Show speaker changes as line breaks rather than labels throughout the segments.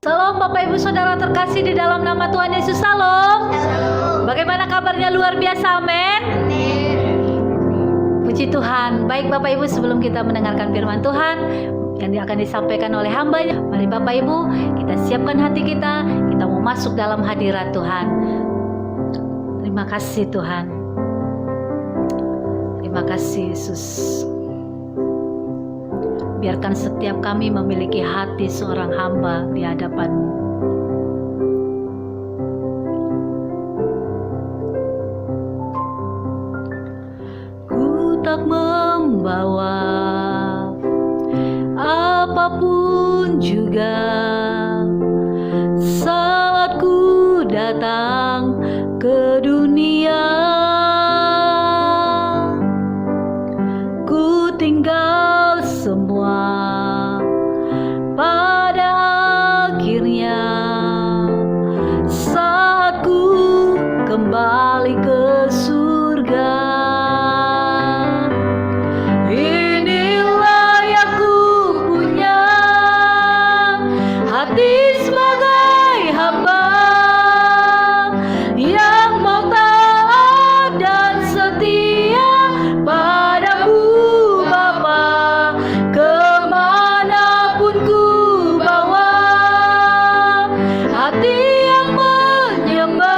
Salam Bapak Ibu Saudara terkasih di dalam nama Tuhan Yesus. Salam. Bagaimana kabarnya? Luar biasa, amin. Puji Tuhan. Baik Bapak Ibu, sebelum kita mendengarkan firman Tuhan yang akan disampaikan oleh hambanya, mari Bapak Ibu kita siapkan hati kita. Kita mau masuk dalam hadirat Tuhan. Terima kasih Tuhan. Terima kasih Yesus. Biarkan setiap kami memiliki hati seorang hamba di hadapan-Mu. Ku tak membawa apapun juga saat ku datang ke dunia. Ku tinggal semua pada akhirnya saat ku kembali ke surga. Inilah yang ku punya, hati sebagai hamba yang mau taat dan setia padamu Bapa. Kemanapun ku bawa, hati yang menyembah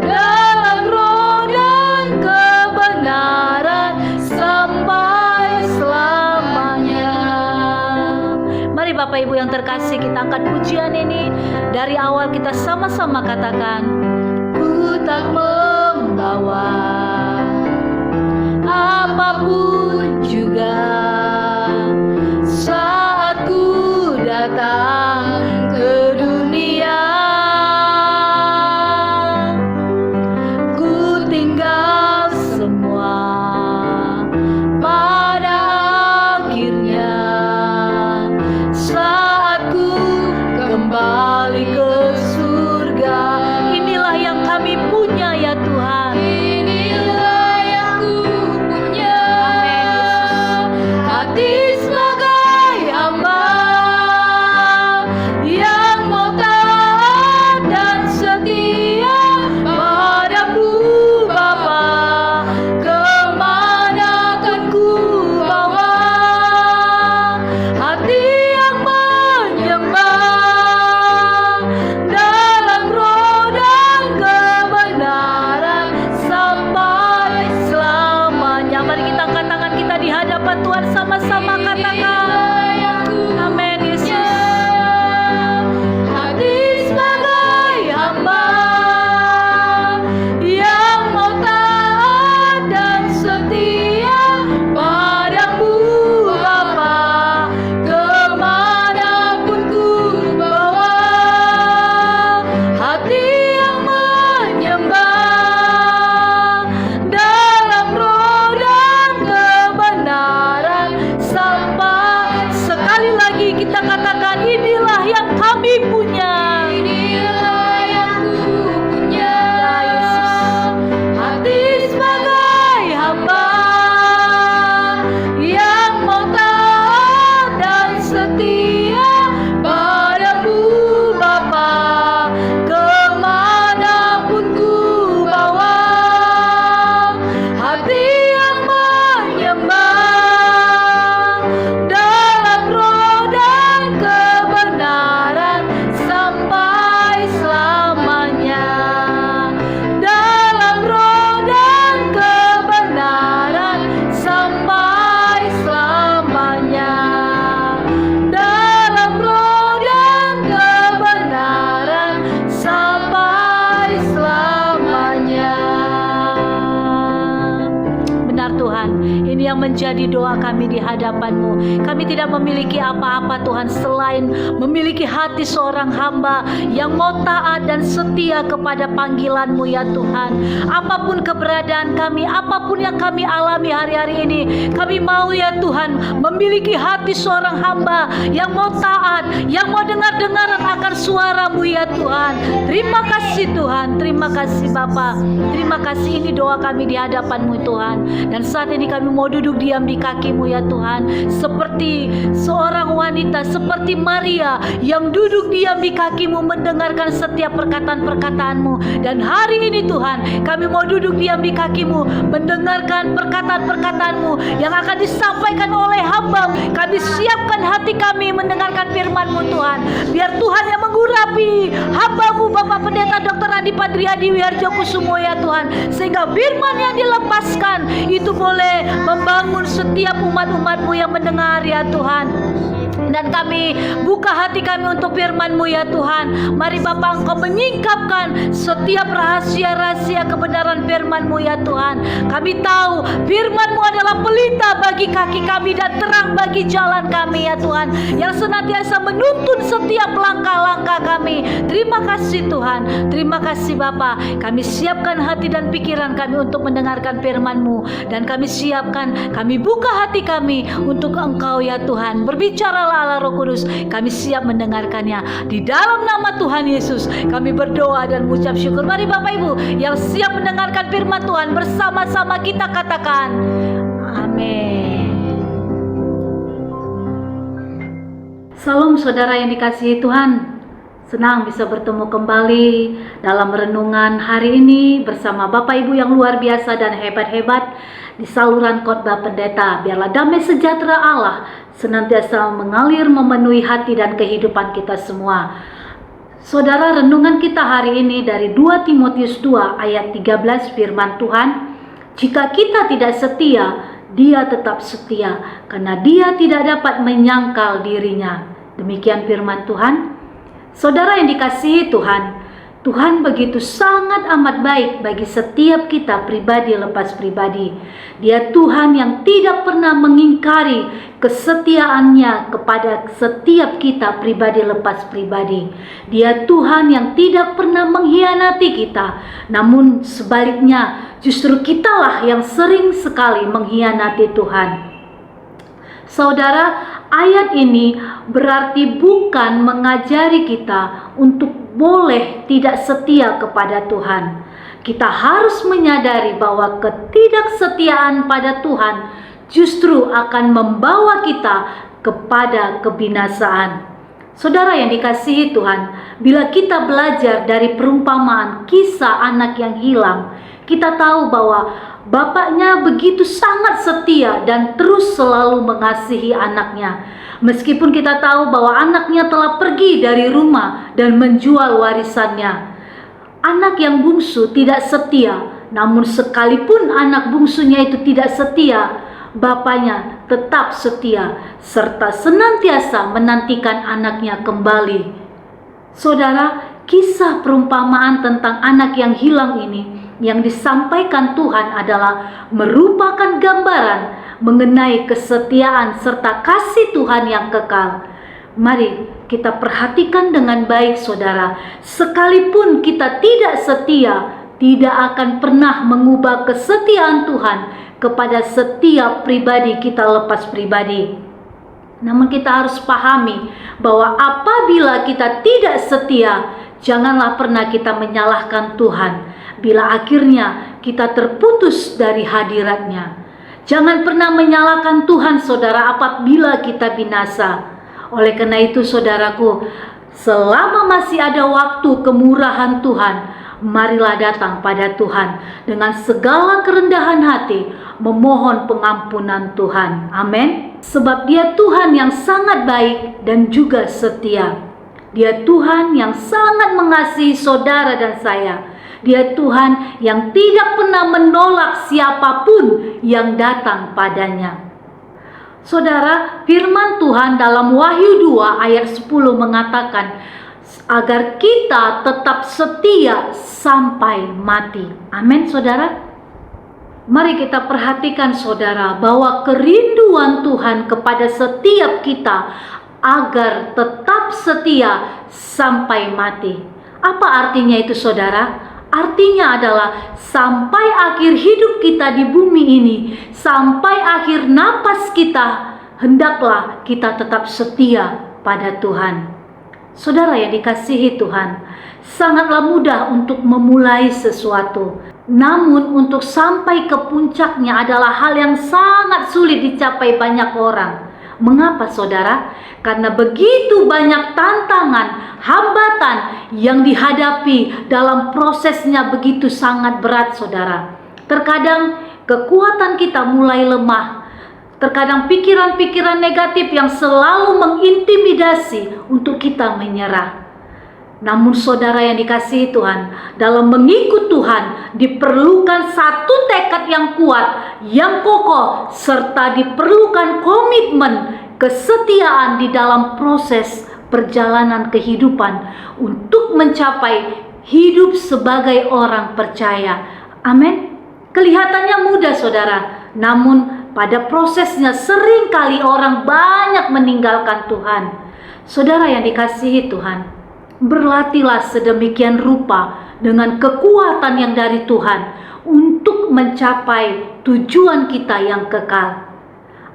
dalam roh dan kebenaran sampai selamanya. Mari Bapak Ibu yang terkasih, kita angkat pujian ini. Dari awal kita sama-sama katakan, ku tak membawa apapun juga saat ku datang ke dunia. Ku tinggal semua pada akhirnya saat ku kembali ke surga. Inilah yang kami punya ya Tuhan. Inilah yang ku punya, hati sebagai hamba yang mau taat dan setia padamu Bapa. Kemana akan ku bawa, hati yang menyembah dalam roh dan kebenaran sampai selamanya. Mari kita angkat tangan kita di hadapan Tuhan, sama-sama katakan, amin Yesus. Hati sebagai hamba yang mau taat dan setia padamu Bapa. Kemanapun ku bawa, hati yang menyembah dalam roh dan kebenaran sampai. Sekali lagi kita katakan, inilah yang kami punya. Inilah yang ku punya, ya Yesus. Hati sebagai hamba yang mau taat dan setia padamu Bapa. Kemanapun ku bawa, hati yang menyembah dalam roh dan kebenaran sampai selamanya. Dalam roh dan kebenaran sampai selamanya. Dalam roh dan kebenaran sampai selamanya. Benar Tuhan, ini yang menjadi doa kami di hadapan-Mu. Kami tidak memiliki apa-apa Tuhan selain memiliki hati seorang hamba yang mau taat dan setia kepada panggilan-Mu ya Tuhan. Apapun keberadaan kami, apapun yang kami alami hari-hari ini, kami mau ya Tuhan memiliki hati seorang hamba yang mau taat, yang mau dengar-dengaran akan suara suara-Mu ya Tuhan. Terima kasih Tuhan, terima kasih Bapa. Terima kasih, ini doa kami di hadapan-Mu Tuhan. Dan saat ini kami mau duduk diam di kaki-Mu ya Tuhan, seperti seorang wanita, seperti Maria yang duduk diam di kaki-Mu mendengarkan setiap perkataan-perkataan-Mu. Dan hari ini Tuhan, kami mau duduk diam di kaki-Mu mendengarkan perkataan-perkataan-Mu yang akan disampaikan oleh hamba. Kami siapkan hati kami mendengarkan firman-Mu Tuhan. Biar Tuhan yang mengurapi hamba-Mu Bapak Pendeta Dr. Adi Padriadi Wiharjo Kusumo ya Tuhan, sehingga firman yang dilepaskan itu boleh membangun setiap umat-umat-Mu yang mendengar ya Tuhan. Dan kami buka hati kami untuk firman-Mu ya Tuhan. Mari Bapa, Engkau menyingkapkan setiap rahasia-rahasia kebenaran firman-Mu ya Tuhan. Kami tahu firman-Mu adalah pelita bagi kaki kami dan terang bagi jalan kami ya Tuhan, yang senantiasa menuntun setiap langkah-langkah kami. Terima kasih Tuhan, terima kasih Bapa. Kami siapkan hati dan pikiran kami untuk mendengarkan firman-Mu. Dan kami siapkan, kami buka hati kami untuk Engkau ya Tuhan. Berbicaralah Allah Roh Kudus, kami siap mendengarkannya. Di dalam nama Tuhan Yesus kami berdoa dan mengucap syukur. Mari Bapak Ibu yang siap mendengarkan firman Tuhan, bersama-sama kita katakan amin. Salam saudara yang dikasihi Tuhan. Senang bisa bertemu kembali dalam renungan hari ini bersama Bapak Ibu yang luar biasa dan hebat-hebat di saluran khotbah pendeta. Biarlah damai sejahtera Allah senantiasa mengalir memenuhi hati dan kehidupan kita semua. Saudara, renungan kita hari ini dari 2 Timotius 2 ayat 13, firman Tuhan, jika kita tidak setia, Dia tetap setia, karena Dia tidak dapat menyangkal dirinya. Demikian firman Tuhan. Saudara yang dikasihi Tuhan, Tuhan begitu sangat amat baik bagi setiap kita pribadi lepas pribadi. Dia Tuhan yang tidak pernah mengingkari kesetiaannya kepada setiap kita pribadi lepas pribadi. Dia Tuhan yang tidak pernah mengkhianati kita, namun sebaliknya justru kitalah yang sering sekali mengkhianati Tuhan. Saudara, ayat ini berarti bukan mengajari kita untuk boleh tidak setia kepada Tuhan. Kita harus menyadari bahwa ketidaksetiaan pada Tuhan justru akan membawa kita kepada kebinasaan. Saudara yang dikasihi Tuhan, bila kita belajar dari perumpamaan kisah anak yang hilang, kita tahu bahwa bapaknya begitu sangat setia dan terus selalu mengasihi anaknya. Meskipun kita tahu bahwa anaknya telah pergi dari rumah dan menjual warisannya. Anak yang bungsu tidak setia, namun sekalipun anak bungsunya itu tidak setia, bapaknya tetap setia serta senantiasa menantikan anaknya kembali. Saudara, kisah perumpamaan tentang anak yang hilang ini yang disampaikan Tuhan adalah merupakan gambaran mengenai kesetiaan serta kasih Tuhan yang kekal. Mari kita perhatikan dengan baik saudara, sekalipun kita tidak setia, tidak akan pernah mengubah kesetiaan Tuhan kepada setiap pribadi kita lepas pribadi. Namun kita harus pahami bahwa apabila kita tidak setia, janganlah pernah kita menyalahkan Tuhan bila akhirnya kita terputus dari hadiratnya. Jangan pernah menyalahkan Tuhan saudara apabila kita binasa. Oleh karena itu saudaraku, selama masih ada waktu kemurahan Tuhan, marilah datang pada Tuhan dengan segala kerendahan hati, memohon pengampunan Tuhan. Amin. Sebab Dia Tuhan yang sangat baik dan juga setia. Dia Tuhan yang sangat mengasihi saudara dan saya. Dia Tuhan yang tidak pernah menolak siapapun yang datang padanya. Saudara, firman Tuhan dalam Wahyu 2 ayat 10 mengatakan agar kita tetap setia sampai mati. Amin saudara. Mari kita perhatikan saudara bahwa kerinduan Tuhan kepada setiap kita agar tetap setia sampai mati. Apa artinya itu saudara? Artinya adalah sampai akhir hidup kita di bumi ini, sampai akhir napas kita, hendaklah kita tetap setia pada Tuhan. Saudara yang dikasihi Tuhan, sangatlah mudah untuk memulai sesuatu. Namun untuk sampai ke puncaknya adalah hal yang sangat sulit dicapai banyak orang. Mengapa saudara? Karena begitu banyak tantangan, hambatan yang dihadapi dalam prosesnya begitu sangat berat saudara. Terkadang kekuatan kita mulai lemah. Terkadang pikiran-pikiran negatif yang selalu mengintimidasi untuk kita menyerah. Namun saudara yang dikasihi Tuhan, dalam mengikut Tuhan diperlukan satu tekad yang kuat, yang kokoh, serta diperlukan komitmen, kesetiaan di dalam proses perjalanan kehidupan untuk mencapai hidup sebagai orang percaya. Amin. Kelihatannya mudah saudara, namun pada prosesnya seringkali orang banyak meninggalkan Tuhan. Saudara yang dikasihi Tuhan, berlatihlah sedemikian rupa dengan kekuatan yang dari Tuhan untuk mencapai tujuan kita yang kekal.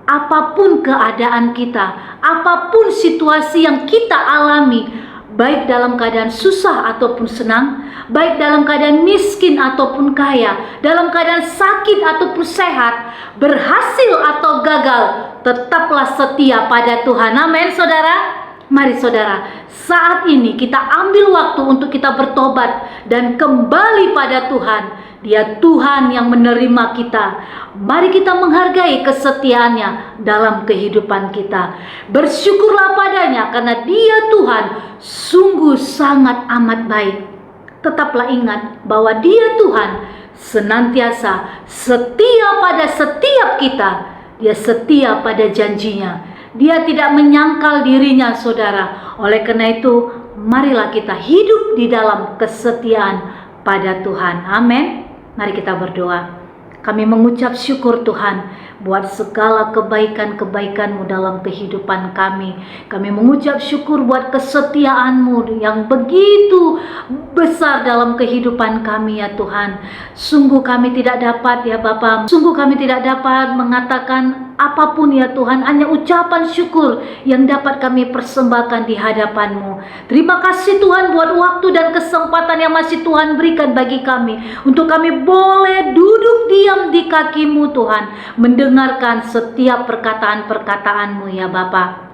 Apapun keadaan kita, apapun situasi yang kita alami, baik dalam keadaan susah ataupun senang, baik dalam keadaan miskin ataupun kaya, dalam keadaan sakit ataupun sehat, berhasil atau gagal, tetaplah setia pada Tuhan. Amin saudara. Mari saudara, saat ini kita ambil waktu untuk kita bertobat dan kembali pada Tuhan. Dia Tuhan yang menerima kita. Mari kita menghargai kesetiaannya dalam kehidupan kita. Bersyukurlah padanya karena Dia Tuhan sungguh sangat amat baik. Tetaplah ingat bahwa Dia Tuhan senantiasa setia pada setiap kita. Dia setia pada janjinya. Dia tidak menyangkal dirinya saudara. Oleh karena itu, marilah kita hidup di dalam kesetiaan pada Tuhan. Amin. Mari kita berdoa. Kami mengucap syukur Tuhan buat segala kebaikan-kebaikan-Mu dalam kehidupan kami. Kami mengucap syukur buat kesetiaan-Mu yang begitu besar dalam kehidupan kami ya Tuhan. Sungguh kami tidak dapat ya Bapa, sungguh kami tidak dapat mengatakan apapun ya Tuhan, hanya ucapan syukur yang dapat kami persembahkan di hadapan-Mu. Terima kasih Tuhan buat waktu dan kesempatan yang masih Tuhan berikan bagi kami, untuk kami boleh duduk diam di kaki-Mu Tuhan, mendengarkan setiap perkataan-perkataan-Mu ya Bapa.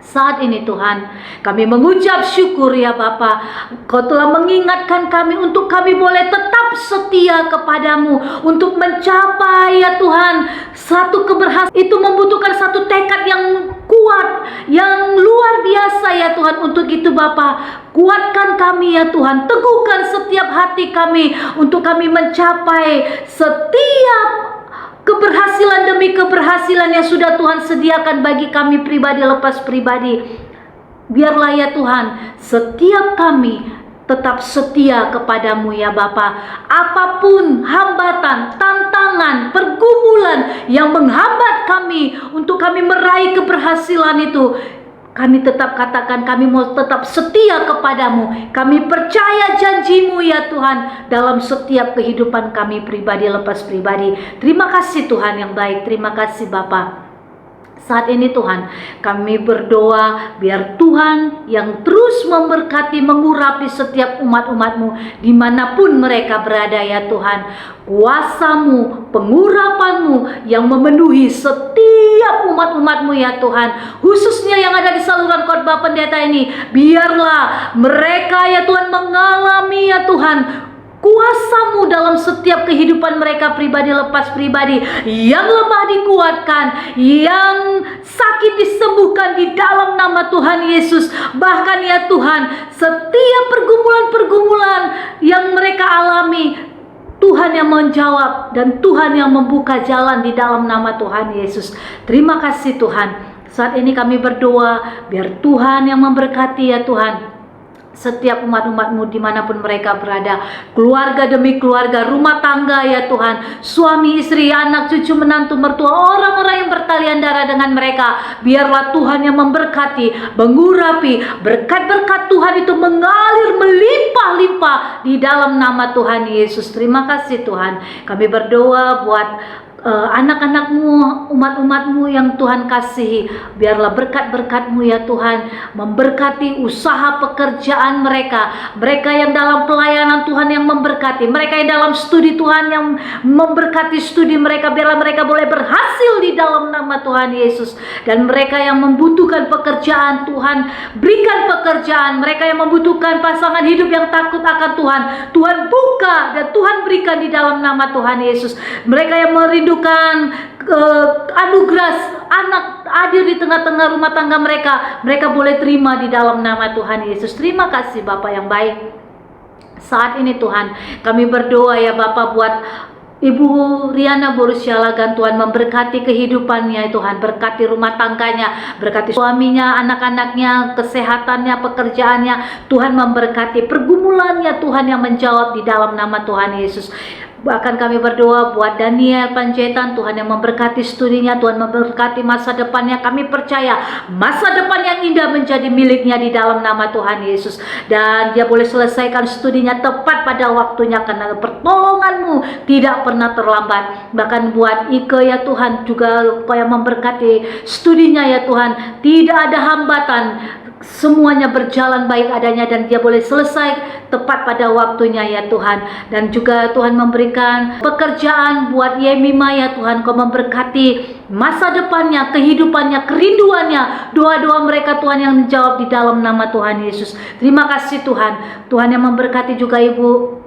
Saat ini Tuhan, kami mengucap syukur ya Bapa. Kau telah mengingatkan kami untuk kami boleh tetap setia kepadamu, untuk mencapai ya Tuhan satu keberhasilan. Itu membutuhkan satu tekad yang kuat, yang luar biasa ya Tuhan. Untuk itu Bapa, kuatkan kami ya Tuhan, teguhkan setiap hati kami untuk kami mencapai setiap keberhasilan demi keberhasilan yang sudah Tuhan sediakan bagi kami pribadi lepas pribadi. Biarlah ya Tuhan, setiap kami tetap setia kepadamu ya Bapa. Apapun hambatan, tantangan, pergumulan yang menghambat kami untuk kami meraih keberhasilan itu, kami tetap katakan kami mau tetap setia kepadamu. Kami percaya janjimu ya Tuhan dalam setiap kehidupan kami pribadi lepas pribadi. Terima kasih Tuhan yang baik. Terima kasih Bapa. Saat ini Tuhan, kami berdoa biar Tuhan yang terus memberkati, mengurapi setiap umat-umat-Mu dimanapun mereka berada ya Tuhan. Kuasa-Mu, pengurapan-Mu yang memenuhi setiap umat-umat-Mu ya Tuhan, khususnya yang ada di saluran khotbah pendeta ini. Biarlah mereka ya Tuhan mengalami ya Tuhan kuasa-Mu dalam setiap kehidupan mereka pribadi lepas pribadi. Yang lemah dikuatkan, yang sakit disembuhkan di dalam nama Tuhan Yesus. Bahkan ya Tuhan, setiap pergumulan-pergumulan yang mereka alami, Tuhan yang menjawab dan Tuhan yang membuka jalan di dalam nama Tuhan Yesus. Terima kasih Tuhan. Saat ini kami berdoa biar Tuhan yang memberkati ya Tuhan setiap umat-umat-Mu dimanapun mereka berada, keluarga demi keluarga, rumah tangga ya Tuhan, suami, istri, anak, cucu, menantu, mertua, orang-orang yang bertalian darah dengan mereka. Biarlah Tuhan yang memberkati, mengurapi, berkat-berkat Tuhan itu mengalir melimpah-limpah di dalam nama Tuhan Yesus. Terima kasih Tuhan. Kami berdoa buat anak-anakmu, umat-umatmu yang Tuhan kasihi. Biarlah berkat-berkat-Mu ya Tuhan memberkati usaha pekerjaan mereka, mereka yang dalam pelayanan Tuhan yang memberkati, mereka yang dalam studi Tuhan yang memberkati studi mereka, biarlah mereka boleh berhasil di dalam nama Tuhan Yesus. Dan mereka yang membutuhkan pekerjaan, Tuhan berikan pekerjaan. Mereka yang membutuhkan pasangan hidup yang takut akan Tuhan, Tuhan buka dan Tuhan berikan di dalam nama Tuhan Yesus. Mereka yang merindukan anugerah anak hadir di tengah-tengah rumah tangga mereka, mereka boleh terima di dalam nama Tuhan Yesus. Terima kasih Bapa yang baik. Saat ini Tuhan kami berdoa ya Bapa buat Ibu Riana Borusialagan, Tuhan memberkati kehidupannya Tuhan, berkati rumah tangganya, berkati suaminya, anak-anaknya, kesehatannya, pekerjaannya, Tuhan memberkati pergumulannya, Tuhan yang menjawab di dalam nama Tuhan Yesus. Bahkan kami berdoa buat Daniel Panjaitan, Tuhan yang memberkati studinya, Tuhan memberkati masa depannya. Kami percaya masa depan yang indah menjadi miliknya di dalam nama Tuhan Yesus. Dan dia boleh selesaikan studinya tepat pada waktunya karena pertolongan-Mu tidak pernah terlambat. Bahkan buat Ike ya Tuhan juga Kau yang memberkati studinya ya Tuhan, tidak ada hambatan, semuanya berjalan baik adanya dan dia boleh selesai tepat pada waktunya ya Tuhan. Dan juga Tuhan memberikan pekerjaan buat Yemima ya Tuhan, Kau memberkati masa depannya, kehidupannya, kerinduannya, doa-doa mereka Tuhan yang menjawab di dalam nama Tuhan Yesus. Terima kasih Tuhan. Tuhan yang memberkati juga Ibu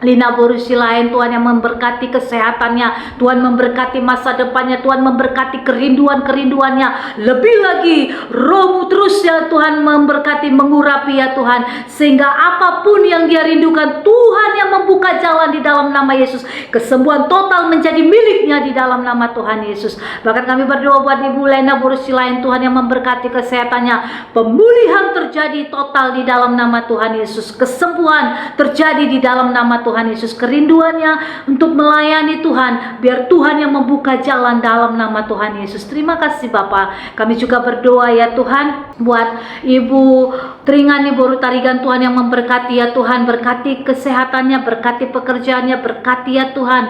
Lina Borusilagan, Tuhan yang memberkati kesehatannya, Tuhan memberkati masa depannya, Tuhan memberkati kerinduannya, lebih lagi Roh-Mu terus ya Tuhan memberkati, mengurapi ya Tuhan, sehingga apapun yang dia rindukan Tuhan yang membuka jalan di dalam nama Yesus. Kesembuhan total menjadi miliknya di dalam nama Tuhan Yesus. Bahkan kami berdoa buat Ibu Lina Borusilagan, Tuhan yang memberkati kesehatannya, pemulihan terjadi total di dalam nama Tuhan Yesus, kesembuhan terjadi di dalam nama Tuhan Yesus, kerinduannya untuk melayani Tuhan, biar Tuhan yang membuka jalan dalam nama Tuhan Yesus. Terima kasih Bapa. Kami juga berdoa ya Tuhan buat Ibu Tringani Boru Tarigan, Tuhan yang memberkati ya Tuhan, berkati kesehatannya, berkati pekerjaannya, berkati ya Tuhan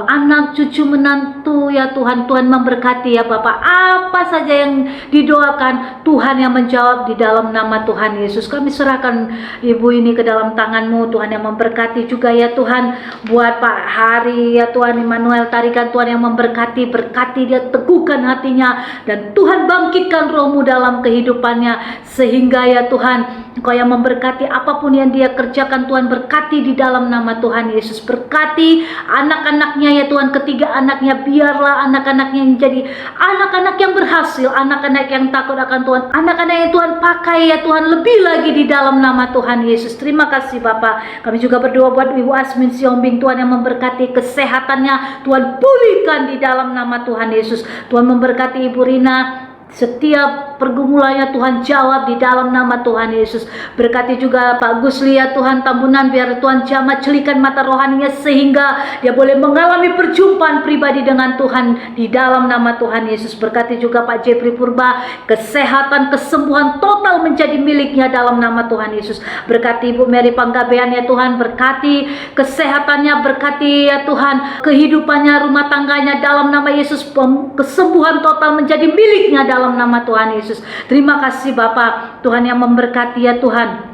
anak cucu menantu ya Tuhan, Tuhan memberkati ya Bapa. Apa saja yang didoakan Tuhan yang menjawab di dalam nama Tuhan Yesus. Kami serahkan Ibu ini ke dalam tangan-Mu Tuhan yang memberkati juga ya Tuhan buat Pak Hari ya Tuhan, Immanuel Tarigan, Tuhan yang memberkati, berkati dia, teguhkan hatinya, dan Tuhan bangkitkan Roh-Mu dalam kehidupannya, sehingga ya Tuhan Kau yang memberkati apapun yang dia kerjakan, Tuhan berkati di dalam nama Tuhan Yesus. Berkati anak-anaknya ya Tuhan, ketiga anaknya, biarlah anak-anaknya menjadi anak-anak yang berhasil, anak-anak yang takut akan Tuhan, anak-anak yang Tuhan pakai ya Tuhan lebih lagi di dalam nama Tuhan Yesus. Terima kasih Bapak. Kami juga berdoa buat Ibu Asmin Siombing, Tuhan yang memberkati kesehatannya, Tuhan pulihkan di dalam nama Tuhan Yesus. Tuhan memberkati Ibu Rina, setiap pergumulannya Tuhan jawab di dalam nama Tuhan Yesus. Berkati juga Pak Gusli ya Tuhan Tambunan, biar Tuhan jamah celikan mata rohaninya sehingga dia boleh mengalami perjumpaan pribadi dengan Tuhan di dalam nama Tuhan Yesus. Berkati juga Pak Jepri Purba, kesehatan, kesembuhan total menjadi miliknya dalam nama Tuhan Yesus. Berkati Ibu Mary Panggabean ya Tuhan, berkati kesehatannya, berkati ya Tuhan kehidupannya, rumah tangganya dalam nama Yesus. Kesembuhan total menjadi miliknya dalam nama Tuhan Yesus. Terima kasih Bapak, Tuhan yang memberkati ya Tuhan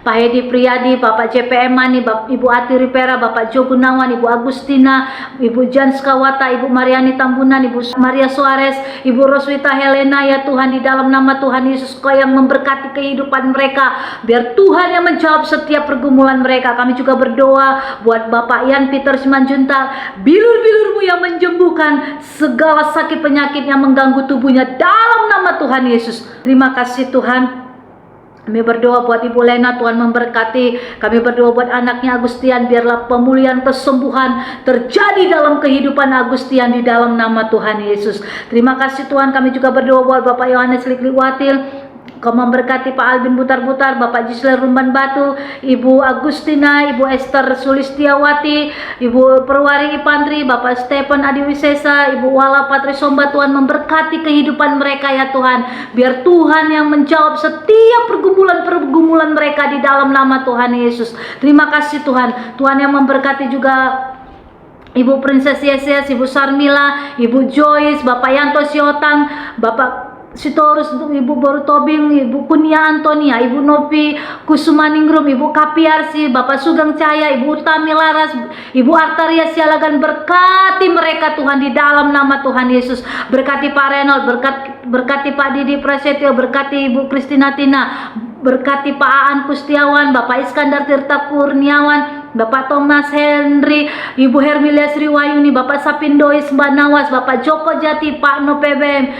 Pak Hedi Priyadi, Bapak JPM Mani, Ibu Ati Ripera, Bapak Jo Gunawan, Ibu Agustina, Ibu Jan Skawata, Ibu Mariani Tambunan, Ibu Maria Suarez, Ibu Roswita Helena ya Tuhan, di dalam nama Tuhan Yesus Kau yang memberkati kehidupan mereka, biar Tuhan yang menjawab setiap pergumulan mereka. Kami juga berdoa buat Bapak Ian Peter Simanjuntak, bilur-bilur-Mu yang menyembuhkan segala sakit penyakit yang mengganggu tubuhnya dalam nama Tuhan Yesus. Terima kasih Tuhan. Kami berdoa buat Ibu Lena, Tuhan memberkati. Kami berdoa buat anaknya Agustian, biarlah pemulihan, kesembuhan terjadi dalam kehidupan Agustian di dalam nama Tuhan Yesus. Terima kasih Tuhan. Kami juga berdoa buat Bapak Yohanes Likliwatil, Kau memberkati Pak Albin Butar-Butar, Bapak Gisler Rumban Batu, Ibu Agustina, Ibu Esther Sulistiawati, Ibu Perwari Ipandri, Bapak Stephen Adiwisesa, Ibu Wala Patri Somba. Tuhan memberkati kehidupan mereka ya Tuhan, biar Tuhan yang menjawab setiap pergumulan mereka di dalam nama Tuhan Yesus. Terima kasih Tuhan. Tuhan yang memberkati juga Ibu Princess Yeses, Ibu Sarmila, Ibu Joyce, Bapak Yanto Siotang, Bapak Sitorus, Ibu Boru Tobing, Ibu Kunia Antonia, Ibu Novi Kusumaningrum, Ibu Kapiarsi, Bapak Sugeng Cahaya, Ibu Utami Laras, Ibu Artaria Sialagan. Berkati mereka Tuhan di dalam nama Tuhan Yesus. Berkati Pak Renold, berkati Pak Didi Prasetyo, berkati Ibu Kristina Tina, berkati Pak Aan Kustiawan, Bapak Iskandar Tirta Kurniawan, Bapak Thomas Henry, Ibu Hermilia Sriwayuni, Bapak Sapindois Mbak Nawas, Bapak Joko Jati, Pak No PBM,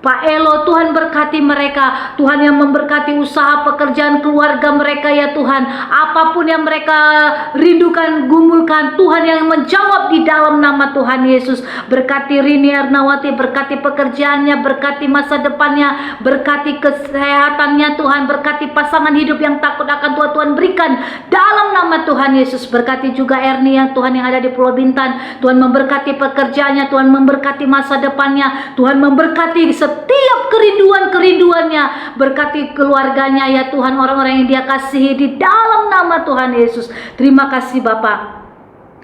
Pak Elo. Tuhan berkati mereka, Tuhan yang memberkati usaha pekerjaan keluarga mereka ya Tuhan. Apapun yang mereka rindukan, gumulkan, Tuhan yang menjawab di dalam nama Tuhan Yesus. Berkati Rini Ernawati, berkati pekerjaannya, berkati masa depannya, berkati kesehatannya Tuhan, berkati pasangan hidup yang takut akan Tuhan, Tuhan berikan dalam nama Tuhan Yesus. Berkati juga Ernie yang Tuhan yang ada di Pulau Bintan, Tuhan memberkati pekerjaannya, Tuhan memberkati masa depannya, Tuhan memberkati setiap kerinduannya, berkati keluarganya ya Tuhan, orang-orang yang dia kasihi di dalam nama Tuhan Yesus. Terima kasih Bapak.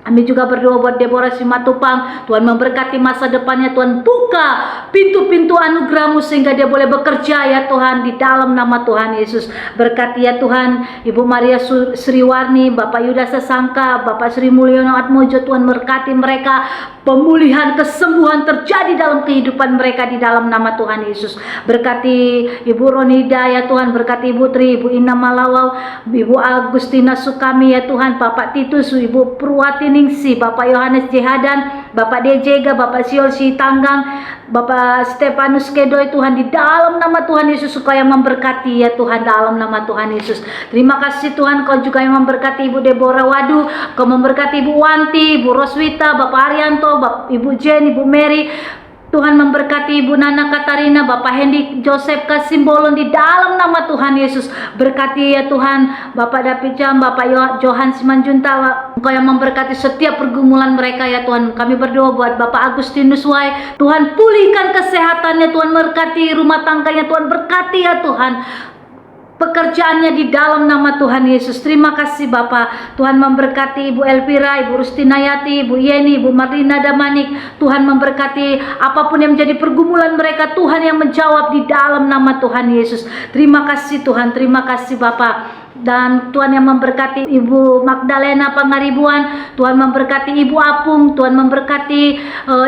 Kami juga berdoa buat Deborah Simatupang, Tuhan memberkati masa depannya, Tuhan buka pintu-pintu anugerah-Mu sehingga dia boleh bekerja ya Tuhan di dalam nama Tuhan Yesus. Berkati ya Tuhan Ibu Maria Sriwarni, Bapak Yuda Sesangka, Bapak Sri Mulyono Atmojo, Tuhan berkati mereka, pemulihan, kesembuhan terjadi dalam kehidupan mereka di dalam nama Tuhan Yesus. Berkati Ibu Ronida ya Tuhan, berkati Ibu Tri, Ibu Ina Malawau, Ibu Agustina Sukami ya Tuhan, Bapak Titus, Ibu Purwati Ningsi, Bapak Yohanes Jehadan, Bapak Dejega, Bapak Siol Tanggang, Bapak Stefanus Kedoy Tuhan di dalam nama Tuhan Yesus, supaya memberkati ya Tuhan dalam nama Tuhan Yesus. Terima kasih Tuhan, Kau juga yang memberkati Ibu Deborah Wadu, Kau memberkati Ibu Wanti, Ibu Roswita, Bapak Arianto, Ibu Jen, Ibu Mary. Tuhan memberkati Ibu Nana Katarina, Bapak Hendy Joseph Kasimbolon di dalam nama Tuhan Yesus. Berkati ya Tuhan Bapak David Jam, Bapak Johan Simanjunta, Engkau yang memberkati setiap pergumulan mereka ya Tuhan. Kami berdoa buat Bapak Agustinus Wai, Tuhan pulihkan kesehatannya, Tuhan berkati rumah tangganya, Tuhan berkati ya Tuhan pekerjaannya di dalam nama Tuhan Yesus. Terima kasih Bapak. Tuhan memberkati Ibu Elvira, Ibu Rustinayati, Ibu Yeni, Ibu Marlina Damanik. Tuhan memberkati apapun yang menjadi pergumulan mereka, Tuhan yang menjawab di dalam nama Tuhan Yesus. Terima kasih Tuhan, terima kasih Bapak. Dan Tuhan yang memberkati Ibu Magdalena Pangaribuan, Tuhan memberkati Ibu Apung, Tuhan memberkati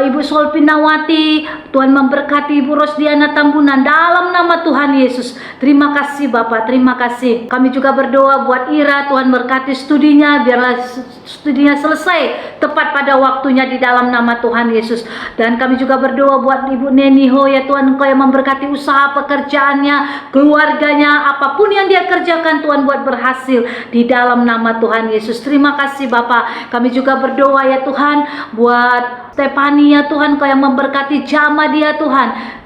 Ibu Solpinawati, Tuhan memberkati Ibu Rosdiana Tambunan dalam nama Tuhan Yesus. Terima kasih Bapak, terima kasih. Kami juga berdoa buat Ira, Tuhan berkati studinya, biarlah studinya selesai tepat pada waktunya di dalam nama Tuhan Yesus. Dan kami juga berdoa buat Ibu Neniho ya Tuhan, Engkau yang memberkati usaha pekerjaannya, keluarganya, apapun yang dia kerjakan Tuhan buat berhasil di dalam nama Tuhan Yesus. Terima kasih Bapak. Kami juga berdoa ya Tuhan buat Stefania Tuhan, Kau yang memberkati jama dia Tuhan.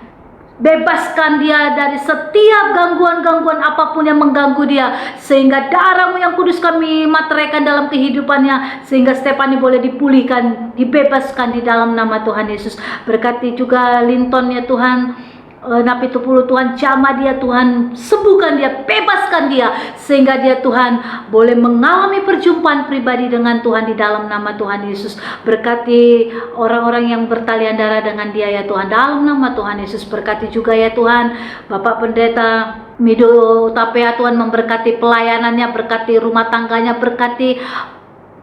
Bebaskan dia dari setiap gangguan-gangguan apapun yang mengganggu dia, sehingga darah-Mu yang kudus kami materaikan dalam kehidupannya, sehingga Stefani boleh dipulihkan, dibebaskan di dalam nama Tuhan Yesus. Berkati juga Linton ya Tuhan, Napi Tupulu Tuhan, jamah dia Tuhan, sembuhkan dia, bebaskan dia, sehingga dia Tuhan boleh mengalami perjumpaan pribadi dengan Tuhan di dalam nama Tuhan Yesus. Berkati orang-orang yang bertalian darah dengan dia ya Tuhan, dalam nama Tuhan Yesus. Berkati juga ya Tuhan Bapak Pendeta Mido Tapea, Tuhan memberkati pelayanannya, berkati rumah tangganya, berkati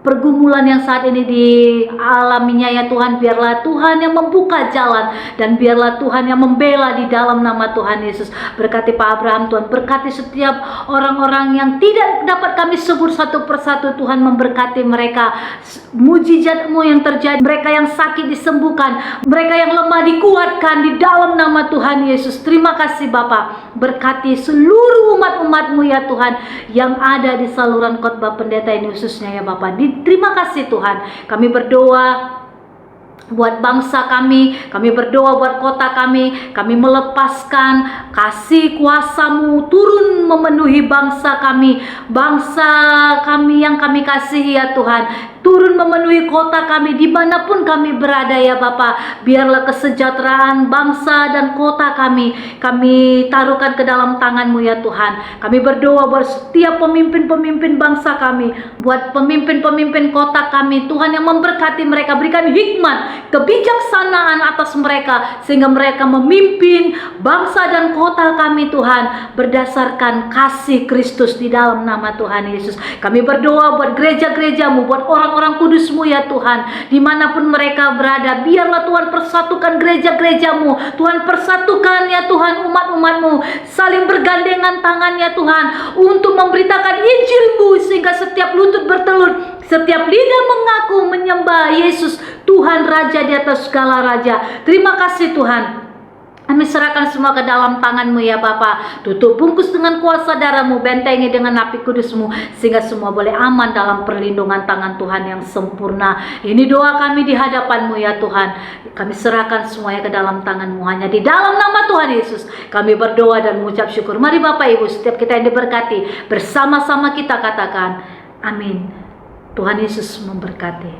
pergumulan yang saat ini dialaminya ya Tuhan. Biarlah Tuhan yang membuka jalan, dan biarlah Tuhan yang membela di dalam nama Tuhan Yesus. Berkati Pak Abraham Tuhan, berkati setiap orang-orang yang tidak dapat kami sebut satu persatu, Tuhan memberkati mereka, mujizat-Mu yang terjadi, mereka yang sakit disembuhkan, mereka yang lemah dikuatkan di dalam nama Tuhan Yesus. Terima kasih Bapak. Berkati seluruh umat-umat-Mu ya Tuhan yang ada di saluran khotbah pendeta ini khususnya ya Bapak. Terima kasih Tuhan. Kami berdoa buat bangsa kami berdoa buat kota kami melepaskan kasih kuasa-Mu turun memenuhi bangsa kami yang kami kasihi ya Tuhan. turun memenuhi kota kami dimanapun kami berada ya Bapa. Biarlah kesejahteraan bangsa dan kota kami taruhkan ke dalam tangan-Mu ya Tuhan. Kami berdoa buat setiap pemimpin-pemimpin bangsa kami, buat pemimpin-pemimpin kota kami, Tuhan yang memberkati mereka, berikan hikmat, kebijaksanaan atas mereka, sehingga mereka memimpin bangsa dan kota kami Tuhan, berdasarkan kasih Kristus di dalam nama Tuhan Yesus. Kami berdoa buat gereja-gereja-Mu, buat orang-orang kudus-Mu ya Tuhan, dimanapun mereka berada, biarlah Tuhan persatukan gereja-gereja-Mu, Tuhan persatukan ya Tuhan umat-umat-Mu, saling bergandengan tangan ya Tuhan, untuk memberitakan Injil-Mu, sehingga setiap lutut bertelur, setiap lidah mengaku menyembah Yesus Tuhan Raja di atas segala raja. Terima kasih Tuhan. Kami serahkan semua ke dalam tangan-Mu ya Bapa. Tutup bungkus dengan kuasa darah-Mu, bentengi dengan api kudus-Mu, sehingga semua boleh aman dalam perlindungan tangan Tuhan yang sempurna. Ini doa kami di hadapan-Mu ya Tuhan. Kami serahkan semuanya ke dalam tangan-Mu, hanya di dalam nama Tuhan Yesus kami berdoa dan mengucap syukur. Mari Bapak Ibu, setiap kita yang diberkati, bersama-sama kita katakan amin. Tuhan Yesus memberkati.